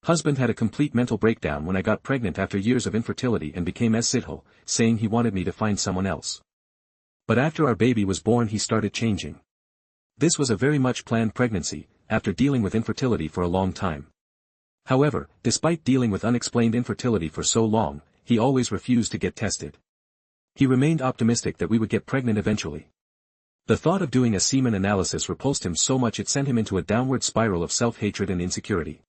Husband had a complete mental breakdown when I got pregnant after years of infertility and became shithole, saying he wanted me to find someone else. But after our baby was born he started changing. This was a very much planned pregnancy, after dealing with infertility for a long time. However, despite dealing with unexplained infertility for so long, he always refused to get tested. He remained optimistic that we would get pregnant eventually. The thought of doing a semen analysis repulsed him so much it sent him into a downward spiral of self-hatred and insecurity.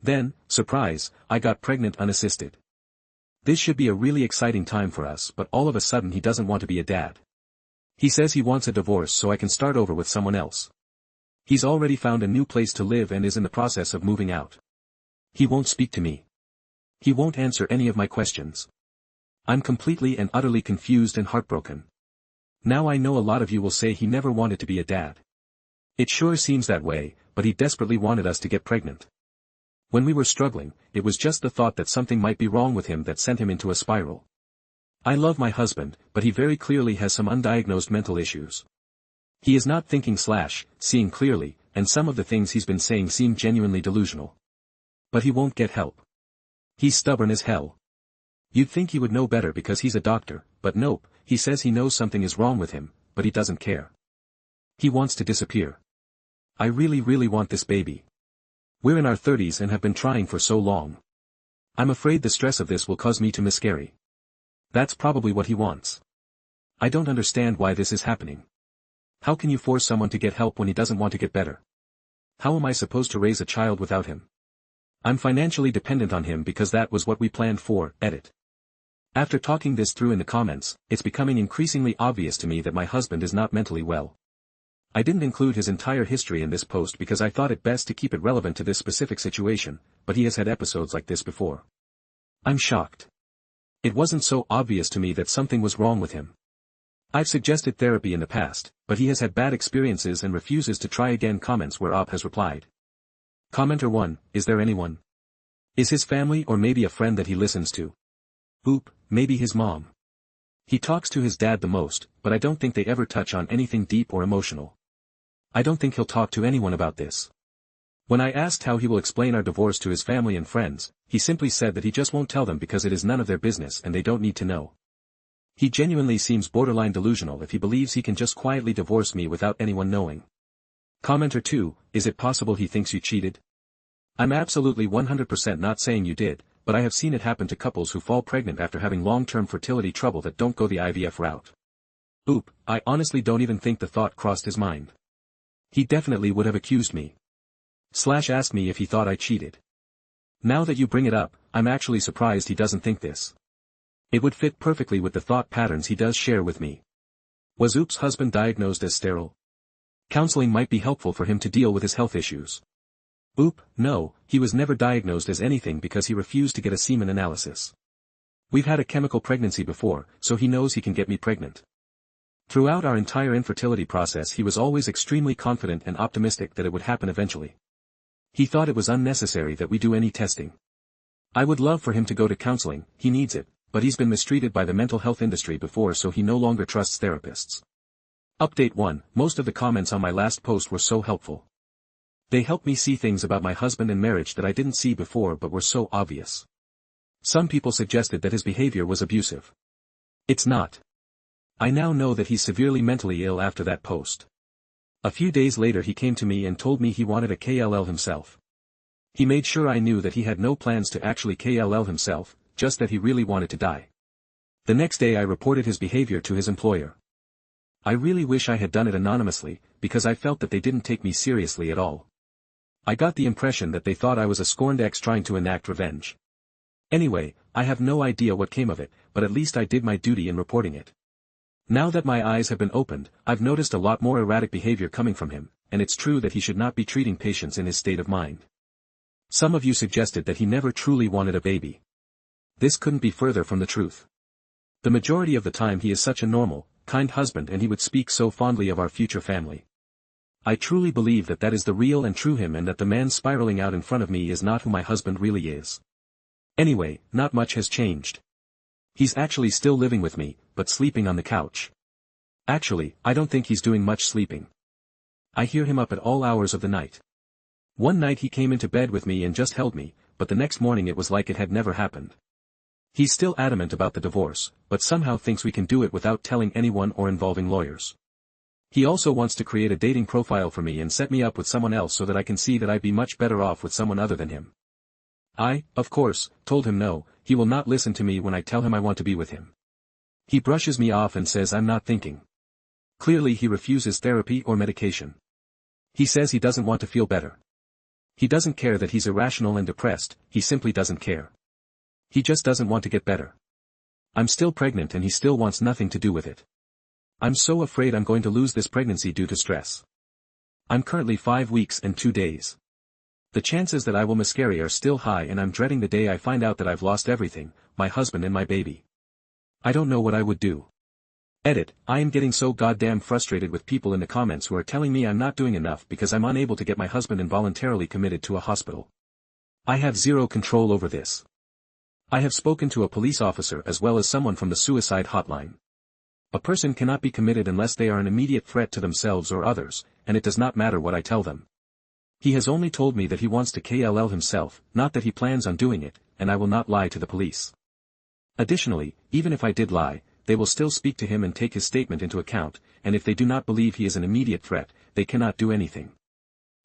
Then, surprise, I got pregnant unassisted. This should be a really exciting time for us, but all of a sudden he doesn't want to be a dad. He says he wants a divorce so I can start over with someone else. He's already found a new place to live and is in the process of moving out. He won't speak to me. He won't answer any of my questions. I'm completely and utterly confused and heartbroken. Now I know a lot of you will say he never wanted to be a dad. It sure seems that way, but he desperately wanted us to get pregnant. When we were struggling, it was just the thought that something might be wrong with him that sent him into a spiral. I love my husband, but he very clearly has some undiagnosed mental issues. He is not thinking/seeing clearly, and some of the things he's been saying seem genuinely delusional. But he won't get help. He's stubborn as hell. You'd think he would know better because he's a doctor, but nope, he says he knows something is wrong with him, but he doesn't care. He wants to disappear. I really want this baby. We're in our 30s and have been trying for so long. I'm afraid the stress of this will cause me to miscarry. That's probably what he wants. I don't understand why this is happening. How can you force someone to get help when he doesn't want to get better? How am I supposed to raise a child without him? I'm financially dependent on him because that was what we planned for, edit. After talking this through in the comments, it's becoming increasingly obvious to me that my husband is not mentally well. I didn't include his entire history in this post because I thought it best to keep it relevant to this specific situation, but he has had episodes like this before. I'm shocked. It wasn't so obvious to me that something was wrong with him. I've suggested therapy in the past, but he has had bad experiences and refuses to try again. Comments where Op has replied. Commenter 1, is there anyone? Is his family or maybe a friend that he listens to? Oop, maybe his mom. He talks to his dad the most, but I don't think they ever touch on anything deep or emotional. I don't think he'll talk to anyone about this. When I asked how he will explain our divorce to his family and friends, he simply said that he just won't tell them because it is none of their business and they don't need to know. He genuinely seems borderline delusional if he believes he can just quietly divorce me without anyone knowing. Commenter 2, is it possible he thinks you cheated? I'm absolutely 100% not saying you did, but I have seen it happen to couples who fall pregnant after having long-term fertility trouble that don't go the IVF route. Oop, I honestly don't even think the thought crossed his mind. He definitely would have accused me. Asked me if he thought I cheated. Now that you bring it up, I'm actually surprised he doesn't think this. It would fit perfectly with the thought patterns he does share with me. Was Oop's husband diagnosed as sterile? Counseling might be helpful for him to deal with his health issues. Oop, no, he was never diagnosed as anything because he refused to get a semen analysis. We've had a chemical pregnancy before, so he knows he can get me pregnant. Throughout our entire infertility process he was always extremely confident and optimistic that it would happen eventually. He thought it was unnecessary that we do any testing. I would love for him to go to counseling, he needs it, but he's been mistreated by the mental health industry before so he no longer trusts therapists. Update 1, most of the comments on my last post were so helpful. They helped me see things about my husband and marriage that I didn't see before but were so obvious. Some people suggested that his behavior was abusive. It's not. I now know that he's severely mentally ill after that post. A few days later he came to me and told me he wanted a KLL himself. He made sure I knew that he had no plans to actually KLL himself, just that he really wanted to die. The next day I reported his behavior to his employer. I really wish I had done it anonymously, because I felt that they didn't take me seriously at all. I got the impression that they thought I was a scorned ex trying to enact revenge. Anyway, I have no idea what came of it, but at least I did my duty in reporting it. Now that my eyes have been opened, I've noticed a lot more erratic behavior coming from him, and it's true that he should not be treating patients in his state of mind. Some of you suggested that he never truly wanted a baby. This couldn't be further from the truth. The majority of the time he is such a normal, kind husband and he would speak so fondly of our future family. I truly believe that that is the real and true him and that the man spiraling out in front of me is not who my husband really is. Anyway, not much has changed. He's actually still living with me, but sleeping on the couch. Actually, I don't think he's doing much sleeping. I hear him up at all hours of the night. One night he came into bed with me and just held me, but the next morning it was like it had never happened. He's still adamant about the divorce, but somehow thinks we can do it without telling anyone or involving lawyers. He also wants to create a dating profile for me and set me up with someone else so that I can see that I'd be much better off with someone other than him. I, of course, told him no, he will not listen to me when I tell him I want to be with him. He brushes me off and says I'm not thinking. Clearly he refuses therapy or medication. He says he doesn't want to feel better. He doesn't care that he's irrational and depressed, he simply doesn't care. He just doesn't want to get better. I'm still pregnant and he still wants nothing to do with it. I'm so afraid I'm going to lose this pregnancy due to stress. I'm currently 5 weeks and 2 days. The chances that I will miscarry are still high and I'm dreading the day I find out that I've lost everything, my husband and my baby. I don't know what I would do. Edit, I am getting so goddamn frustrated with people in the comments who are telling me I'm not doing enough because I'm unable to get my husband involuntarily committed to a hospital. I have zero control over this. I have spoken to a police officer as well as someone from the suicide hotline. A person cannot be committed unless they are an immediate threat to themselves or others, and it does not matter what I tell them. He has only told me that he wants to kill himself, not that he plans on doing it, and I will not lie to the police. Additionally, even if I did lie, they will still speak to him and take his statement into account, and if they do not believe he is an immediate threat, they cannot do anything.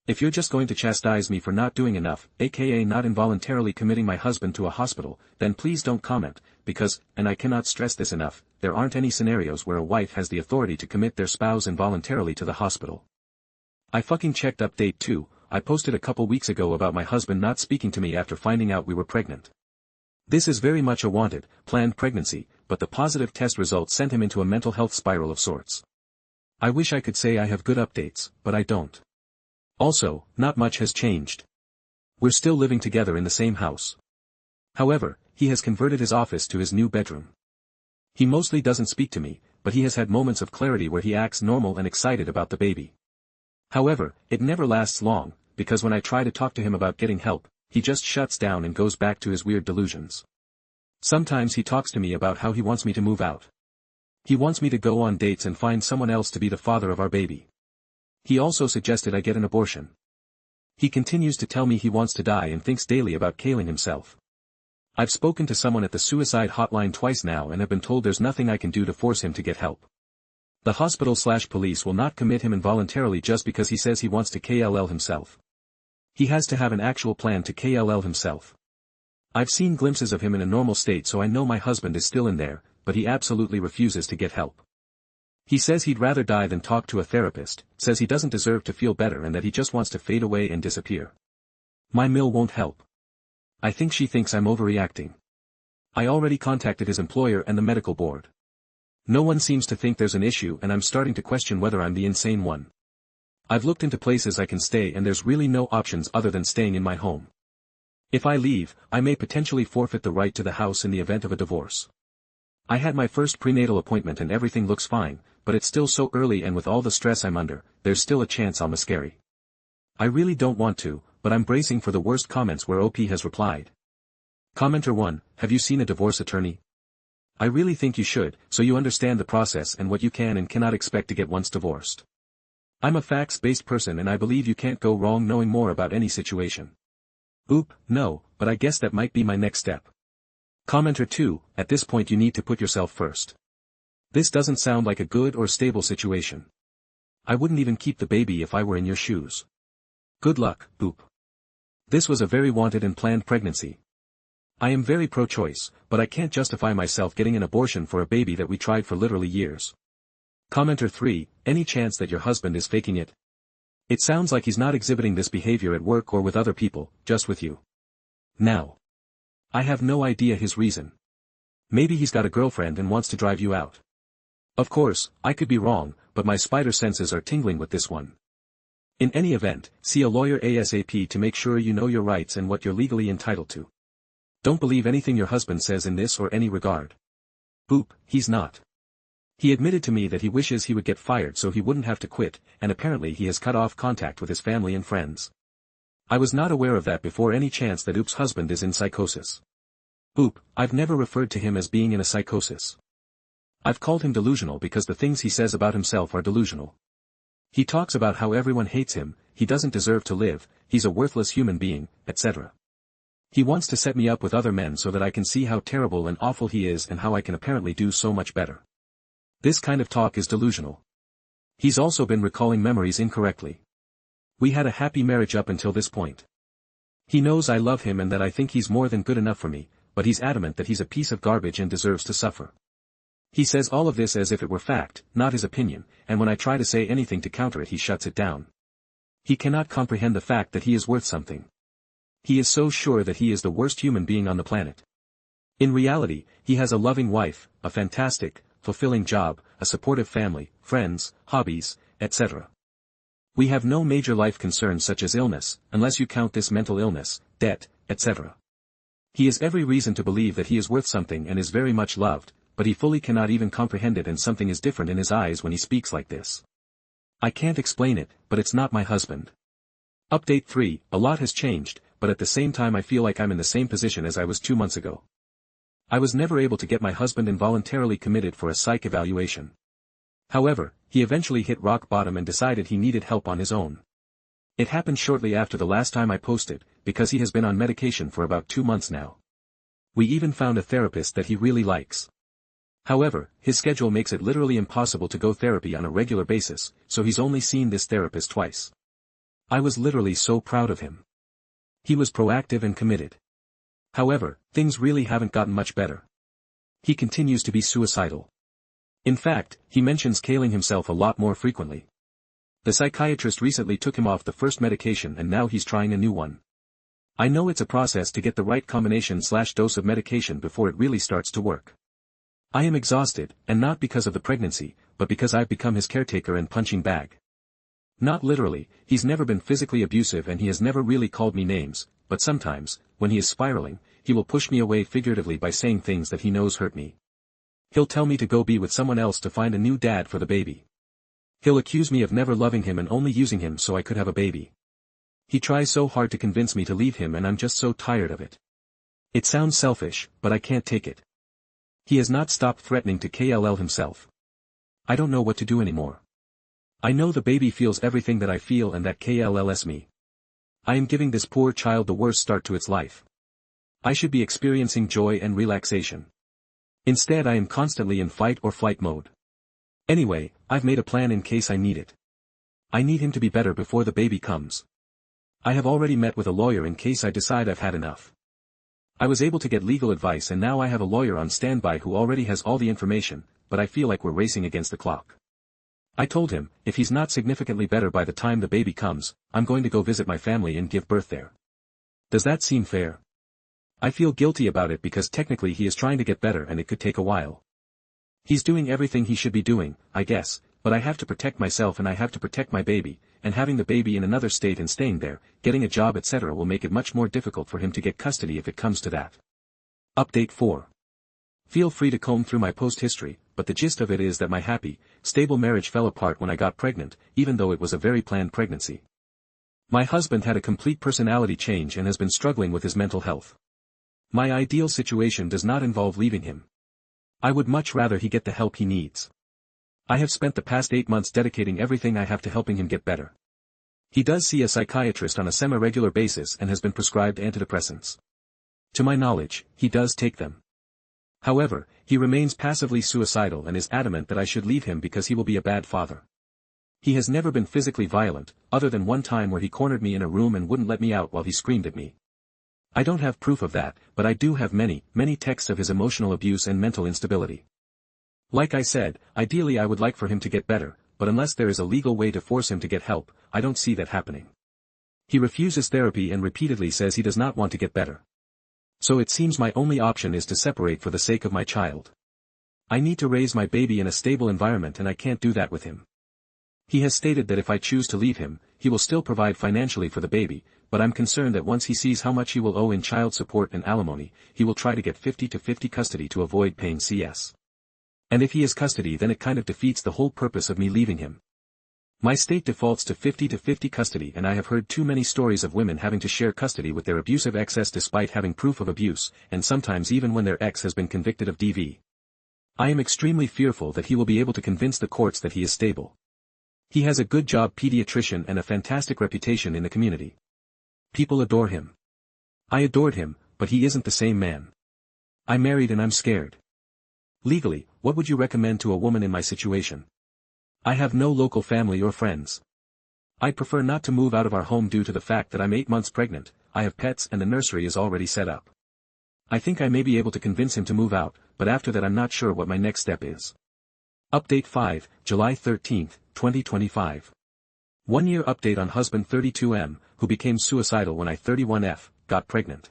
If you're just going to chastise me for not doing enough, aka not involuntarily committing my husband to a hospital, then please don't comment, because, and I cannot stress this enough, there aren't any scenarios where a wife has the authority to commit their spouse involuntarily to the hospital. I fucking checked update 2, I posted a couple weeks ago about my husband not speaking to me after finding out we were pregnant. This is very much a wanted, planned pregnancy, but the positive test results sent him into a mental health spiral of sorts. I wish I could say I have good updates, but I don't. Also, not much has changed. We're still living together in the same house. However, he has converted his office to his new bedroom. He mostly doesn't speak to me, but he has had moments of clarity where he acts normal and excited about the baby. However, it never lasts long, because when I try to talk to him about getting help, he just shuts down and goes back to his weird delusions. Sometimes he talks to me about how he wants me to move out. He wants me to go on dates and find someone else to be the father of our baby. He also suggested I get an abortion. He continues to tell me he wants to die and thinks daily about killing himself. I've spoken to someone at the suicide hotline twice now and have been told there's nothing I can do to force him to get help. The hospital/police will not commit him involuntarily just because he says he wants to kill himself. He has to have an actual plan to kill himself. I've seen glimpses of him in a normal state so I know my husband is still in there, but he absolutely refuses to get help. He says he'd rather die than talk to a therapist, says he doesn't deserve to feel better and that he just wants to fade away and disappear. My mill won't help. I think she thinks I'm overreacting. I already contacted his employer and the medical board. No one seems to think there's an issue and I'm starting to question whether I'm the insane one. I've looked into places I can stay and there's really no options other than staying in my home. If I leave, I may potentially forfeit the right to the house in the event of a divorce. I had my first prenatal appointment and everything looks fine, but it's still so early and with all the stress I'm under, there's still a chance I'll miscarry. I really don't want to, but I'm bracing for the worst comments where OP has replied. Commenter 1, have you seen a divorce attorney? I really think you should, so you understand the process and what you can and cannot expect to get once divorced. I'm a facts-based person and I believe you can't go wrong knowing more about any situation. Oop, no, but I guess that might be my next step. Commenter 2, at this point you need to put yourself first. This doesn't sound like a good or stable situation. I wouldn't even keep the baby if I were in your shoes. Good luck, Oop. This was a very wanted and planned pregnancy. I am very pro-choice, but I can't justify myself getting an abortion for a baby that we tried for literally years. Commenter 3, any chance that your husband is faking it? It sounds like he's not exhibiting this behavior at work or with other people, just with you. Now. I have no idea his reason. Maybe he's got a girlfriend and wants to drive you out. Of course, I could be wrong, but my spider senses are tingling with this one. In any event, see a lawyer ASAP to make sure you know your rights and what you're legally entitled to. Don't believe anything your husband says in this or any regard. Oop, he's not. He admitted to me that he wishes he would get fired so he wouldn't have to quit, and apparently he has cut off contact with his family and friends. I was not aware of that before. Any chance that Oop's husband is in psychosis? Oop, I've never referred to him as being in a psychosis. I've called him delusional because the things he says about himself are delusional. He talks about how everyone hates him, he doesn't deserve to live, he's a worthless human being, etc. He wants to set me up with other men so that I can see how terrible and awful he is and how I can apparently do so much better. This kind of talk is delusional. He's also been recalling memories incorrectly. We had a happy marriage up until this point. He knows I love him and that I think he's more than good enough for me, but he's adamant that he's a piece of garbage and deserves to suffer. He says all of this as if it were fact, not his opinion, and when I try to say anything to counter it he shuts it down. He cannot comprehend the fact that he is worth something. He is so sure that he is the worst human being on the planet. In reality, he has a loving wife, a fantastic, fulfilling job, a supportive family, friends, hobbies, etc. We have no major life concerns such as illness, unless you count this mental illness, debt, etc. He has every reason to believe that he is worth something and is very much loved, but he fully cannot even comprehend it, and something is different in his eyes when he speaks like this. I can't explain it, but it's not my husband. Update 3, a lot has changed, but at the same time I feel like I'm in the same position as I was 2 months ago. I was never able to get my husband involuntarily committed for a psych evaluation. However, he eventually hit rock bottom and decided he needed help on his own. It happened shortly after the last time I posted, because he has been on medication for about 2 months now. We even found a therapist that he really likes. However, his schedule makes it literally impossible to go therapy on a regular basis, so he's only seen this therapist twice. I was literally so proud of him. He was proactive and committed. However, things really haven't gotten much better. He continues to be suicidal. In fact, he mentions killing himself a lot more frequently. The psychiatrist recently took him off the first medication and now he's trying a new one. I know it's a process to get the right combination/dose of medication before it really starts to work. I am exhausted, and not because of the pregnancy, but because I've become his caretaker and punching bag. Not literally, he's never been physically abusive and he has never really called me names, but sometimes, when he is spiraling, he will push me away figuratively by saying things that he knows hurt me. He'll tell me to go be with someone else to find a new dad for the baby. He'll accuse me of never loving him and only using him so I could have a baby. He tries so hard to convince me to leave him and I'm just so tired of it. It sounds selfish, but I can't take it. He has not stopped threatening to kill himself. I don't know what to do anymore. I know the baby feels everything that I feel and that kills me. I am giving this poor child the worst start to its life. I should be experiencing joy and relaxation. Instead I am constantly in fight or flight mode. Anyway, I've made a plan in case I need it. I need him to be better before the baby comes. I have already met with a lawyer in case I decide I've had enough. I was able to get legal advice and now I have a lawyer on standby who already has all the information, but I feel like we're racing against the clock. I told him, if he's not significantly better by the time the baby comes, I'm going to go visit my family and give birth there. Does that seem fair? I feel guilty about it because technically he is trying to get better and it could take a while. He's doing everything he should be doing, I guess, but I have to protect myself and I have to protect my baby, and having the baby in another state and staying there, getting a job etc. will make it much more difficult for him to get custody if it comes to that. Update 4. Feel free to comb through my post history, but the gist of it is that my happy, stable marriage fell apart when I got pregnant, even though it was a very planned pregnancy. My husband had a complete personality change and has been struggling with his mental health. My ideal situation does not involve leaving him. I would much rather he get the help he needs. I have spent the past 8 months dedicating everything I have to helping him get better. He does see a psychiatrist on a semi-regular basis and has been prescribed antidepressants. To my knowledge, he does take them. However, he remains passively suicidal and is adamant that I should leave him because he will be a bad father. He has never been physically violent, other than one time where he cornered me in a room and wouldn't let me out while he screamed at me. I don't have proof of that, but I do have many texts of his emotional abuse and mental instability. Like I said, ideally I would like for him to get better, but unless there is a legal way to force him to get help, I don't see that happening. He refuses therapy and repeatedly says he does not want to get better. So it seems my only option is to separate for the sake of my child. I need to raise my baby in a stable environment and I can't do that with him. He has stated that if I choose to leave him, he will still provide financially for the baby, but I'm concerned that once he sees how much he will owe in child support and alimony, he will try to get 50-50 custody to avoid paying CS. And if he has custody then it kind of defeats the whole purpose of me leaving him. My state defaults to 50-50 custody and I have heard too many stories of women having to share custody with their abusive exes despite having proof of abuse, and sometimes even when their ex has been convicted of DV. I am extremely fearful that he will be able to convince the courts that he is stable. He has a good job pediatrician and a fantastic reputation in the community. People adore him. I adored him, but he isn't the same man. I married and I'm scared. Legally, what would you recommend to a woman in my situation? I have no local family or friends. I'd prefer not to move out of our home due to the fact that I'm 8 months pregnant, I have pets and the nursery is already set up. I think I may be able to convince him to move out, but after that I'm not sure what my next step is. Update 5, July 13, 2025. 1-year update on husband 32M, who became suicidal when I 31F, got pregnant.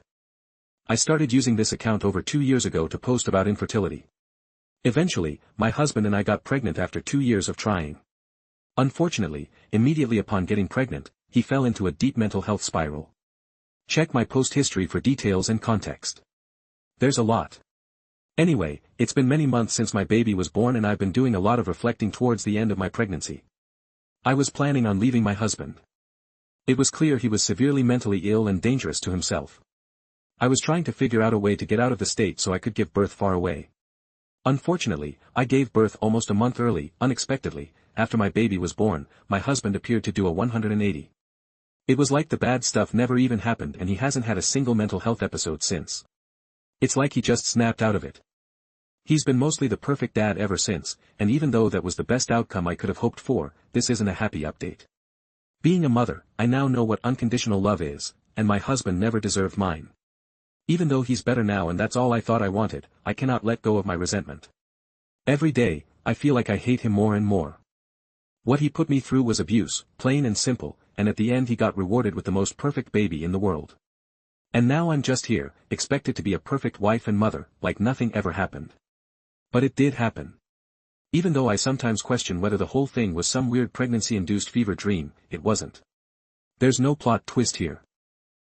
I started using this account over 2 years ago to post about infertility. Eventually, my husband and I got pregnant after 2 years of trying. Unfortunately, immediately upon getting pregnant, he fell into a deep mental health spiral. Check my post history for details and context. There's a lot. Anyway, it's been many months since my baby was born and I've been doing a lot of reflecting towards the end of my pregnancy. I was planning on leaving my husband. It was clear he was severely mentally ill and dangerous to himself. I was trying to figure out a way to get out of the state so I could give birth far away. Unfortunately, I gave birth almost a month early, unexpectedly. After my baby was born, my husband appeared to do a 180. It was like the bad stuff never even happened and he hasn't had a single mental health episode since. It's like he just snapped out of it. He's been mostly the perfect dad ever since, and even though that was the best outcome I could have hoped for, this isn't a happy update. Being a mother, I now know what unconditional love is, and my husband never deserved mine. Even though he's better now and that's all I thought I wanted, I cannot let go of my resentment. Every day, I feel like I hate him more and more. What he put me through was abuse, plain and simple, and at the end he got rewarded with the most perfect baby in the world. And now I'm just here, expected to be a perfect wife and mother, like nothing ever happened. But it did happen. Even though I sometimes question whether the whole thing was some weird pregnancy-induced fever dream, it wasn't. There's no plot twist here.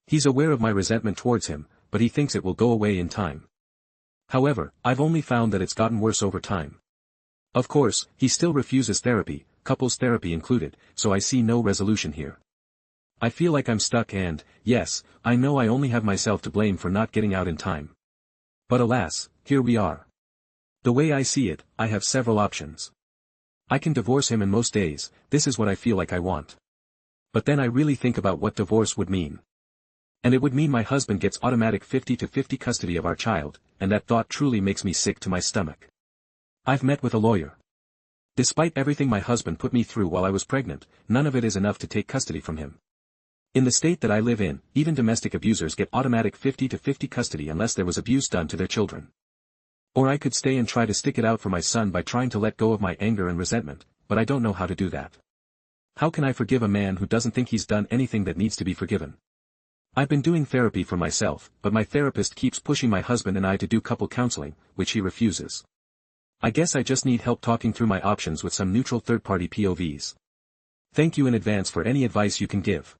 He's aware of my resentment towards him, but he thinks it will go away in time. However, I've only found that it's gotten worse over time. Of course, he still refuses therapy, couples therapy included, so I see no resolution here. I feel like I'm stuck and, yes, I know I only have myself to blame for not getting out in time. But alas, here we are. The way I see it, I have several options. I can divorce him and most days, this is what I feel like I want. But then I really think about what divorce would mean. And it would mean my husband gets automatic 50-50 custody of our child, and that thought truly makes me sick to my stomach. I've met with a lawyer. Despite everything my husband put me through while I was pregnant, none of it is enough to take custody from him. In the state that I live in, even domestic abusers get automatic 50-50 custody unless there was abuse done to their children. Or I could stay and try to stick it out for my son by trying to let go of my anger and resentment, but I don't know how to do that. How can I forgive a man who doesn't think he's done anything that needs to be forgiven? I've been doing therapy for myself, but my therapist keeps pushing my husband and I to do couple counseling, which he refuses. I guess I just need help talking through my options with some neutral third-party POVs. Thank you in advance for any advice you can give.